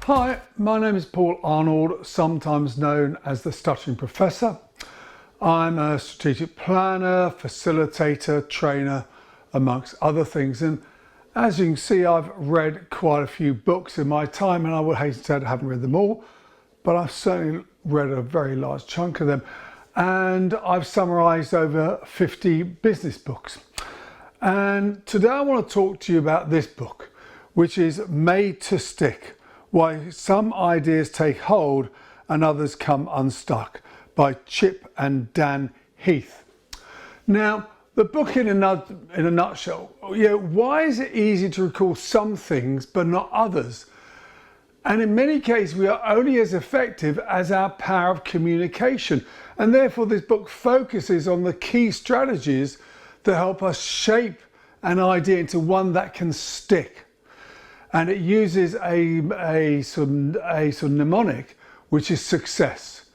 Hi, my name is Paul Arnold, sometimes known as the Stuttering Professor. I'm a strategic planner, facilitator, trainer, amongst other things. And as you can see, I've read quite a few books in my time, and I would hasten to say I haven't read them all, but I've certainly read a very large chunk of them. And I've summarised over 50 business books. And today I want to talk to you about this book, which is Made to Stick: Why Some Ideas Take Hold and Others Come Unstuck, by Chip and Dan Heath. Now, the book in a nutshell, why is it easy to recall some things but not others? And in many cases, we are only as effective as our power of communication. And therefore, this book focuses on the key strategies that help us shape an idea into one that can stick. And it uses a sort of mnemonic, which is success.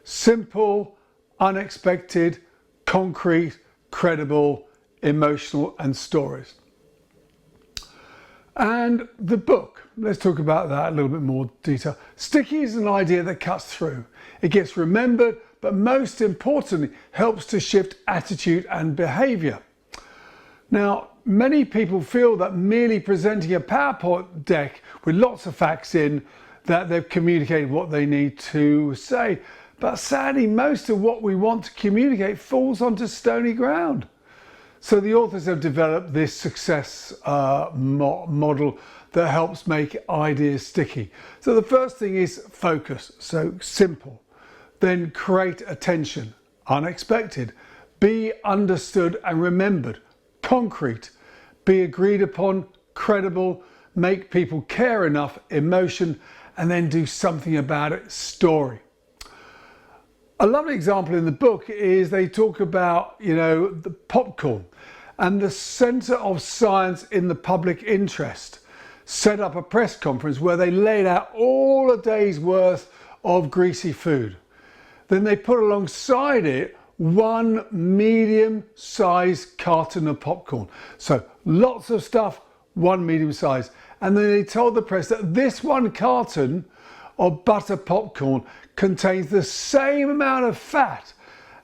Simple, unexpected, concrete, credible, emotional, and stories. And the book, let's talk about that a little bit more detail. Sticky is an idea that cuts through. It gets remembered, but most importantly, helps to shift attitude and behavior. Now, many people feel that merely presenting a PowerPoint deck with lots of facts in, that they've communicated what they need to say. But sadly, most of what we want to communicate falls onto stony ground. So the authors have developed this success model that helps make ideas sticky. So the first thing is focus, so simple. Then create attention, unexpected. Be understood and remembered, concrete. Be agreed upon, credible. Make people care enough, emotion. And then do something about it, story. A lovely example in the book is they talk about, the popcorn, and the Centre of Science in the Public Interest set up a press conference where they laid out all a day's worth of greasy food. Then they put alongside it one medium-sized carton of popcorn. So lots of stuff, one medium size. And then they told the press that this one carton of butter popcorn contains the same amount of fat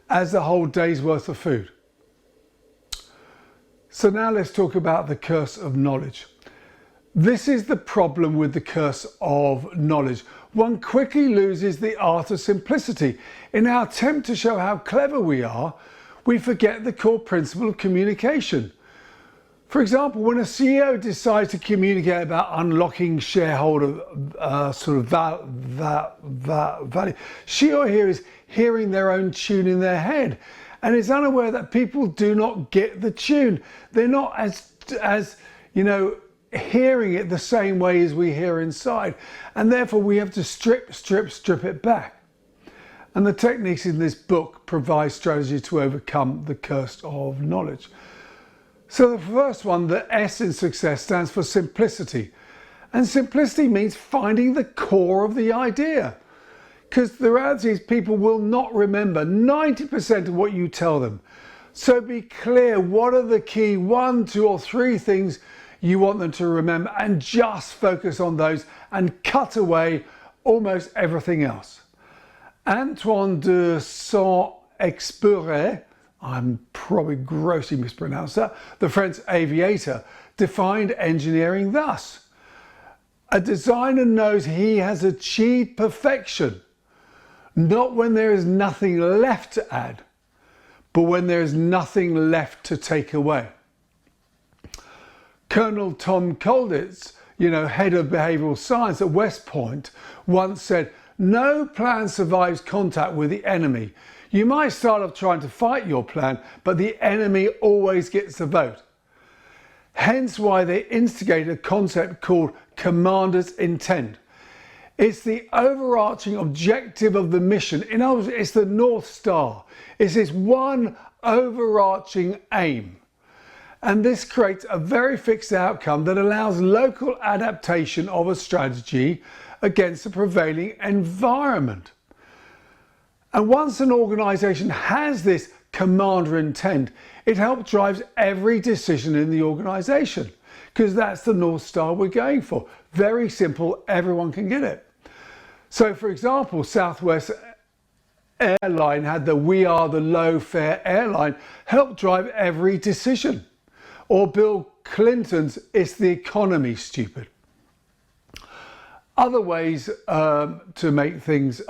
as the whole day's worth of food. So now let's talk about the curse of knowledge. This is the problem with the curse of knowledge. One quickly loses the art of simplicity. In our attempt to show how clever we are, we forget the core principle of communication. For example, when a CEO decides to communicate about unlocking shareholder value, she or he is hearing their own tune in their head and is unaware that people do not get the tune. They're not as hearing it the same way as we hear inside, and therefore we have to strip it back. And the techniques in this book provide strategy to overcome the curse of knowledge. So the first one, the S in success, stands for simplicity. And simplicity means finding the core of the idea. Because the reality is people will not remember 90% of what you tell them. So be clear, what are the key 1, 2 or 3 things you want them to remember, and just focus on those and cut away almost everything else. Antoine de Saint-Exupéry, I'm probably grossly mispronounced that, the French aviator, defined engineering thus: a designer knows he has achieved perfection, not when there is nothing left to add, but when there is nothing left to take away. Colonel Tom Colditz, head of behavioural science at West Point, once said, "No plan survives contact with the enemy. You might start off trying to fight your plan, but the enemy always gets the vote." Hence why they instigated a concept called commander's intent. It's the overarching objective of the mission. In other words, it's the North Star. It's this one overarching aim. And this creates a very fixed outcome that allows local adaptation of a strategy against the prevailing environment. And once an organisation has this commander intent, it helps drive every decision in the organisation. because that's the North Star we're going for. Very simple, everyone can get it. So for example, Southwest Airline had the "We are the low fare airline" help drive every decision. Or Bill Clinton's "It's the economy, stupid." Other ways to make things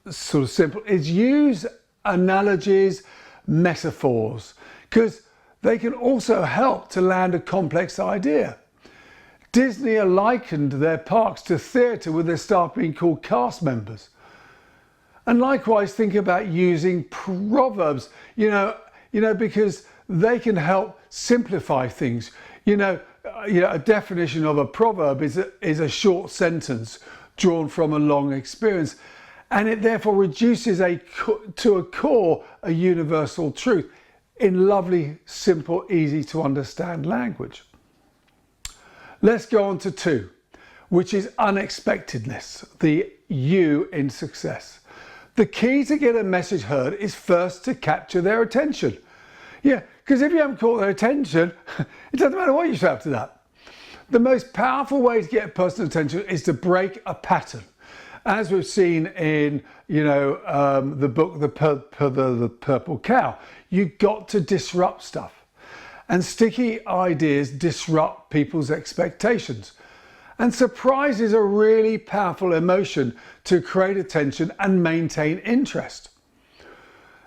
sort of simple is use analogies, metaphors, because they can also help to land a complex idea. Disney likened their parks to theatre, with their staff being called cast members. And likewise, think about using proverbs, because they can help simplify things. A definition of a proverb is a short sentence drawn from a long experience, and it therefore reduces to a core a universal truth in lovely, simple, easy to understand language. Let's go on to 2, which is unexpectedness, the U in success. The key to get a message heard is first to capture their attention. Yeah, because if you haven't caught their attention, it doesn't matter what you say after that. The most powerful way to get a person's attention is to break a pattern. As we've seen in, the book, The Purple Cow, you've got to disrupt stuff. And sticky ideas disrupt people's expectations. And surprise is a really powerful emotion to create attention and maintain interest.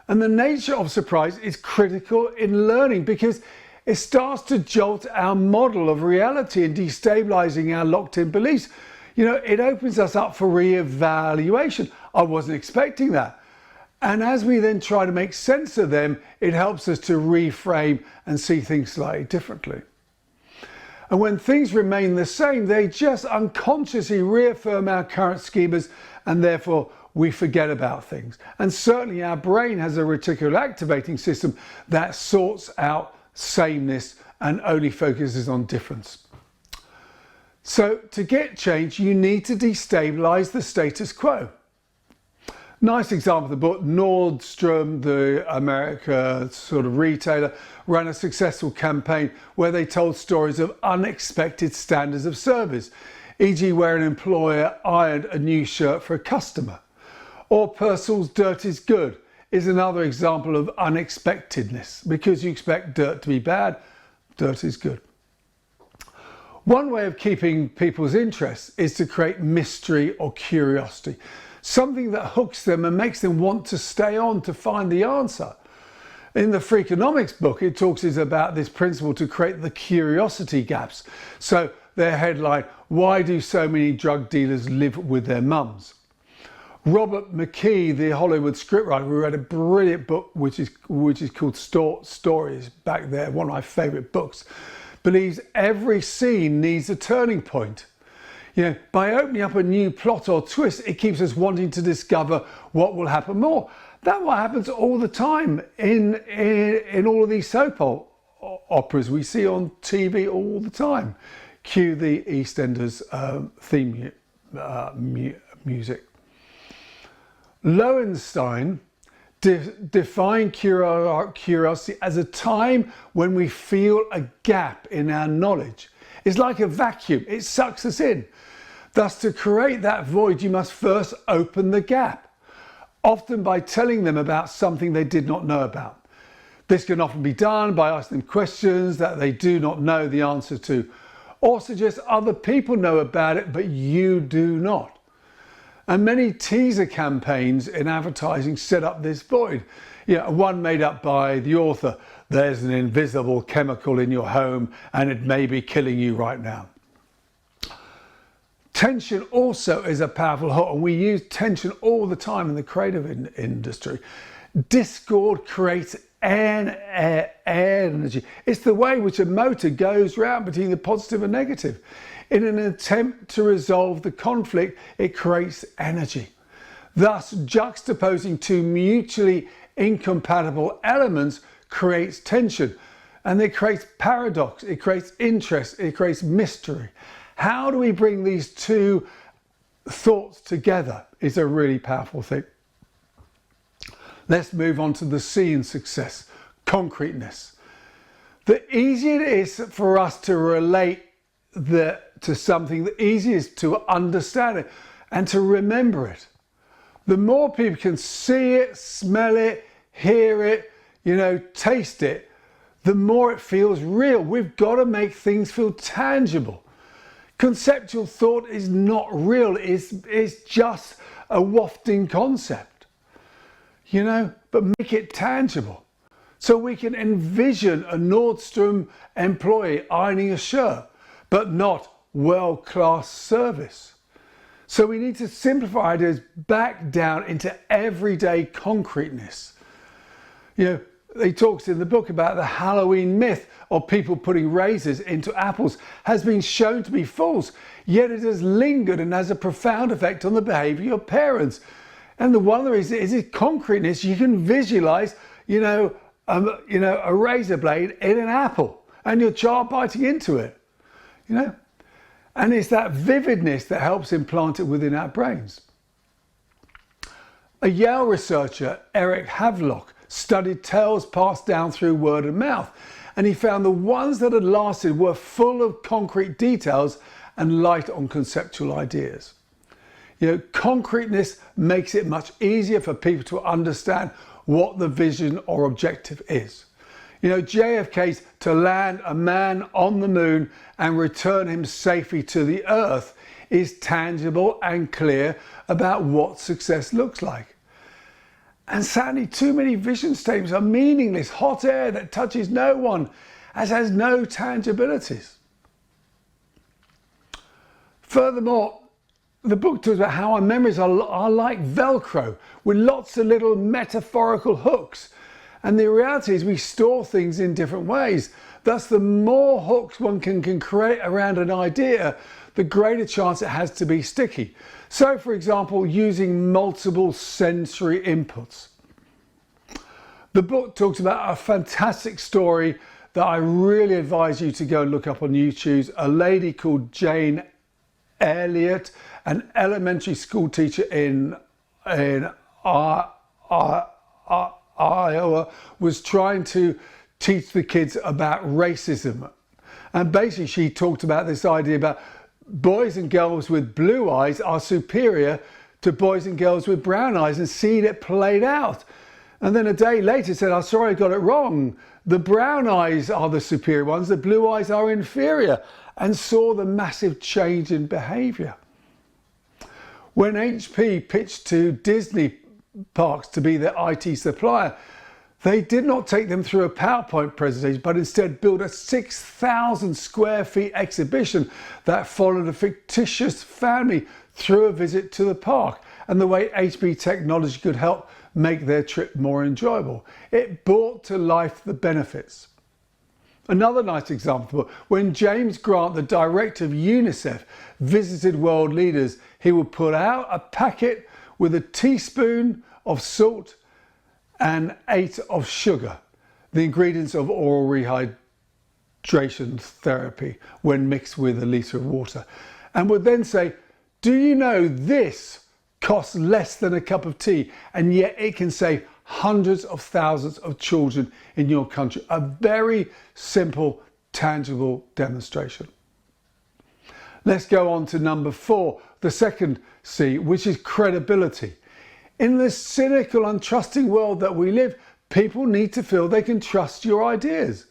And the nature of surprise is critical in learning, because it starts to jolt our model of reality and destabilizing our locked-in beliefs. It opens us up for re-evaluation. I wasn't expecting that. And as we then try to make sense of them, it helps us to reframe and see things slightly differently. And when things remain the same, they just unconsciously reaffirm our current schemas, and therefore we forget about things. And certainly our brain has a reticular activating system that sorts out sameness and only focuses on difference. So to get change, you need to destabilize the status quo. Nice example of the book, Nordstrom, the American sort of retailer, ran a successful campaign where they told stories of unexpected standards of service, e.g. where an employer ironed a new shirt for a customer. Or Purcell's "Dirt is Good" is another example of unexpectedness. Because you expect dirt to be bad, dirt is good. One way of keeping people's interest is to create mystery or curiosity. Something that hooks them and makes them want to stay on to find the answer. In the Freakonomics book, it talks about this principle to create the curiosity gaps. So their headline, "Why do so many drug dealers live with their mums?" Robert McKee, the Hollywood scriptwriter, who wrote a brilliant book which is called Stories back there, one of my favourite books, believes every scene needs a turning point. By opening up a new plot or twist, it keeps us wanting to discover what will happen more. That's what happens all the time in all of these soap operas we see on TV all the time. Cue the EastEnders theme music. Lowenstein defined curiosity as a time when we feel a gap in our knowledge. It's like a vacuum, it sucks us in. Thus, to create that void, you must first open the gap, often by telling them about something they did not know about. This can often be done by asking them questions that they do not know the answer to, or suggest other people know about it but you do not. And many teaser campaigns in advertising set up this void. One made up by the author, "There's an invisible chemical in your home and it may be killing you right now." Tension also is a powerful hook, and we use tension all the time in the creative industry. Discord creates energy. It's the way which a motor goes round between the positive and negative. In an attempt to resolve the conflict, it creates energy. Thus, juxtaposing two mutually incompatible elements creates tension, and it creates paradox, it creates interest, it creates mystery. How do we bring these two thoughts together is a really powerful thing. Let's move on to the C in success, concreteness. The easier it is for us to relate to something, the easier it is to understand it and to remember it. The more people can see it, smell it, hear it, taste it, the more it feels real. We've got to make things feel tangible. Conceptual thought is not real. It's just a wafting concept, but make it tangible. So we can envision a Nordstrom employee ironing a shirt, but not world-class service. So we need to simplify ideas back down into everyday concreteness. He talks in the book about the Halloween myth of people putting razors into apples has been shown to be false, yet it has lingered and has a profound effect on the behaviour of parents. And one of the reasons is its concreteness. You can visualise, a razor blade in an apple and your child biting into it, And it's that vividness that helps implant it within our brains. A Yale researcher, Eric Havelock, studied tales passed down through word of mouth, and he found the ones that had lasted were full of concrete details and light on conceptual ideas. Concreteness makes it much easier for people to understand what the vision or objective is. JFK's to land a man on the moon and return him safely to the earth is tangible and clear about what success looks like. And sadly, too many vision statements are meaningless, hot air that touches no one, as has no tangibilities. Furthermore, the book talks about how our memories are like Velcro, with lots of little metaphorical hooks. And the reality is we store things in different ways. Thus, the more hooks one can create around an idea, the greater chance it has to be sticky. So, for example, using multiple sensory inputs. The book talks about a fantastic story that I really advise you to go and look up on YouTube. A lady called Jane Elliott, an elementary school teacher in Iowa, was trying to teach the kids about racism. And basically she talked about this idea about boys and girls with blue eyes are superior to boys and girls with brown eyes, and seeing it played out. And then a day later said, "I'm sorry, I got it wrong. The brown eyes are the superior ones, the blue eyes are inferior," and saw the massive change in behaviour. When HP pitched to Disney parks to be their IT supplier, they did not take them through a PowerPoint presentation, but instead built a 6,000 square feet exhibition that followed a fictitious family through a visit to the park and the way HP technology could help make their trip more enjoyable. It brought to life the benefits. Another nice example, when James Grant, the director of UNICEF, visited world leaders, he would put out a packet with a teaspoon of salt and 8 of sugar, the ingredients of oral rehydration therapy when mixed with a litre of water, and would then say, "Do you know this costs less than a cup of tea, and yet it can save hundreds of thousands of children in your country?" A very simple, tangible demonstration. Let's go on to number 4, the second C, which is credibility. In this cynical, untrusting world that we live, people need to feel they can trust your ideas.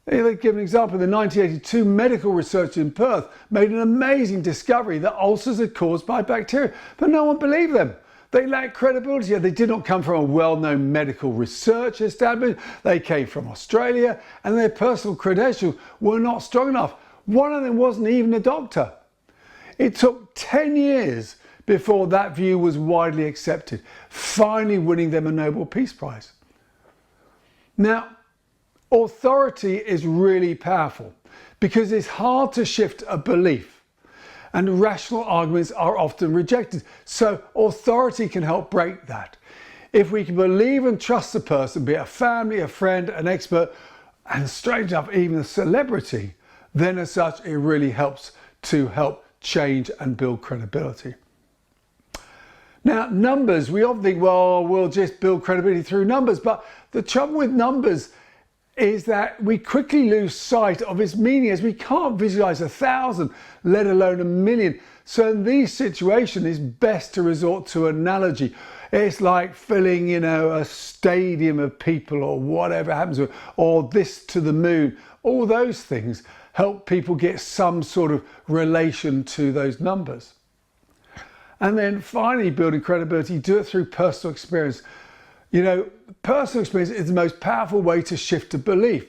They give an example. In 1982, medical research in Perth made an amazing discovery that ulcers are caused by bacteria, but no one believed them. They lacked credibility. They did not come from a well-known medical research establishment. They came from Australia, and their personal credentials were not strong enough. One of them wasn't even a doctor. It took 10 years before that view was widely accepted, finally winning them a Nobel Peace Prize. Now, authority is really powerful because it's hard to shift a belief, and rational arguments are often rejected. So authority can help break that. If we can believe and trust a person, be it a family, a friend, an expert, and strange enough, even a celebrity, then as such, it really helps to help change and build credibility. Now, numbers, we often think, well, we'll just build credibility through numbers, but the trouble with numbers is that we quickly lose sight of its meaning as we can't visualize 1,000, let alone 1,000,000. So in these situations, it's best to resort to analogy. It's like filling, a stadium of people or whatever happens, or this to the moon. All those things help people get some sort of relation to those numbers. And then finally, building credibility, do it through personal experience. Personal experience is the most powerful way to shift a belief.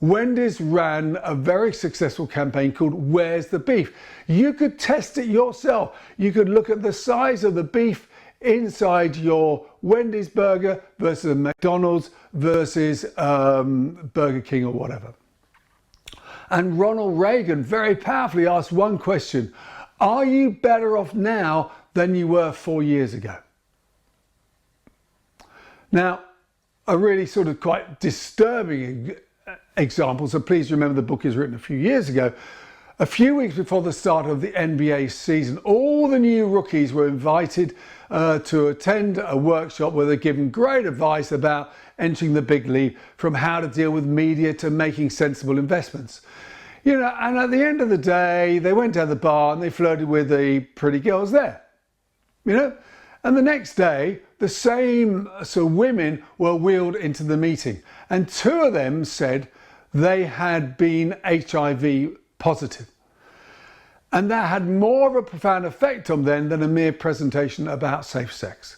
Wendy's ran a very successful campaign called Where's the Beef? You could test it yourself. You could look at the size of the beef inside your Wendy's burger versus a McDonald's versus Burger King or whatever. And Ronald Reagan very powerfully asked one question: are you better off now than you were 4 years ago? Now, a really sort of quite disturbing example, so please remember the book is written a few years ago. A few weeks before the start of the NBA season, all the new rookies were invited to attend a workshop where they're given great advice about entering the big league, from how to deal with media to making sensible investments. And at the end of the day, they went down the bar and they flirted with the pretty girls there. And the next day, the same women were wheeled into the meeting, and 2 of them said they had been HIV positive. And that had more of a profound effect on them than a mere presentation about safe sex.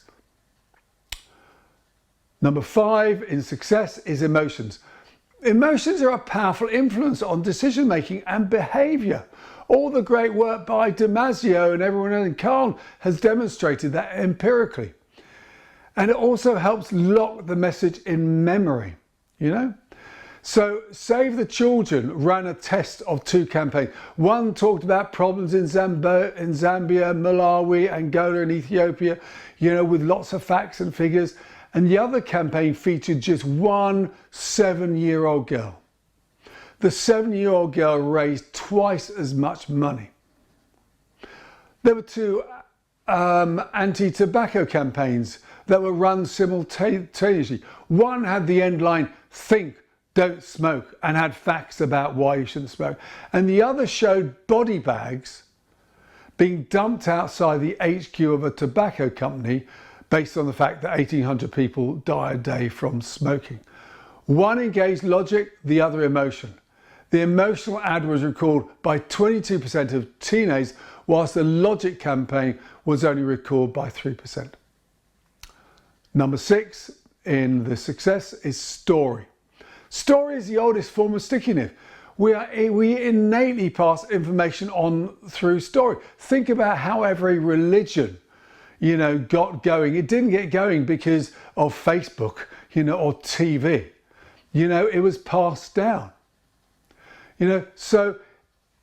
Number 5 in success is emotions. Emotions are a powerful influence on decision making and behaviour. All the great work by Damasio and everyone else in Carl has demonstrated that empirically. And it also helps lock the message in memory, So Save the Children ran a test of 2 campaigns. One talked about problems in Zambia, Malawi, Angola and Ethiopia, with lots of facts and figures. And the other campaign featured just one 7-year-old girl. The 7-year-old girl raised twice as much money. There were 2 anti-tobacco campaigns that were run simultaneously. One had the end line, "Think, don't smoke," and had facts about why you shouldn't smoke. And the other showed body bags being dumped outside the HQ of a tobacco company based on the fact that 1,800 people die a day from smoking. One engaged logic, the other emotion. The emotional ad was recalled by 22% of teenagers, whilst the logic campaign was only recalled by 3%. Number 6 in the success is story. Story is the oldest form of stickiness. We innately pass information on through story. Think about how every religion, got going. It didn't get going because of Facebook, or TV. It was passed down. So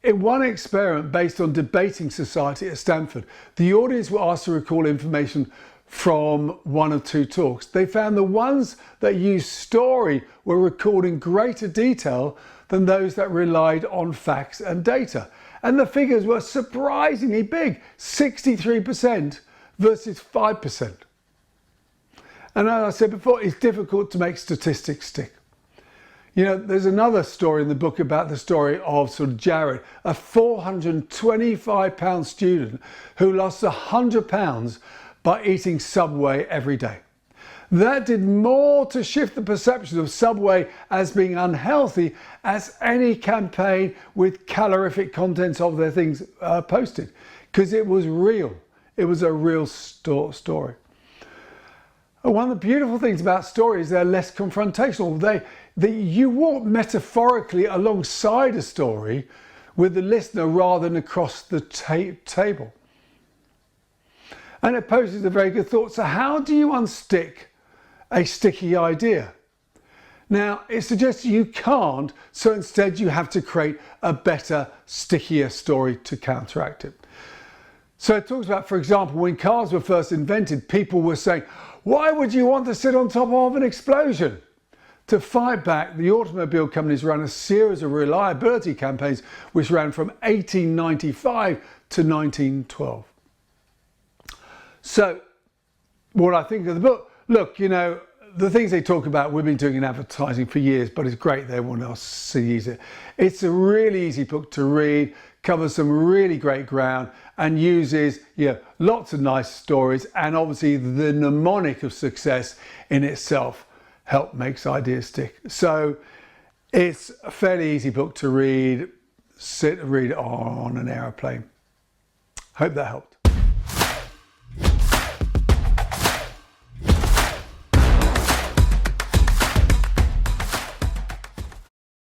in one experiment based on debating society at Stanford, the audience were asked to recall information from 1 of 2 talks. They found the ones that used story were recalled in greater detail than those that relied on facts and data. And the figures were surprisingly big, 63% versus 5%. And as I said before, it's difficult to make statistics stick. There's another story in the book about the story of Jared, a 425-pound student who lost 100 pounds by eating Subway every day. That did more to shift the perception of Subway as being unhealthy as any campaign with calorific contents of their things posted, because it was real. It was a real story. And one of the beautiful things about stories, they're less confrontational. You walk metaphorically alongside a story with the listener rather than across the table. And it poses a very good thought. So how do you unstick a sticky idea? Now, it suggests you can't, so instead you have to create a better, stickier story to counteract it. So it talks about, for example, when cars were first invented, people were saying, "Why would you want to sit on top of an explosion?" To fight back, the automobile companies ran a series of reliability campaigns which ran from 1895 to 1912. So what I think of the book, look, the things they talk about, we've been doing in advertising for years, but it's great that everyone else sees it. It's a really easy book to read, covers some really great ground, and uses lots of nice stories, and obviously the mnemonic of success in itself makes ideas stick. So it's a fairly easy book to read. Sit and read it on an aeroplane. Hope that helped.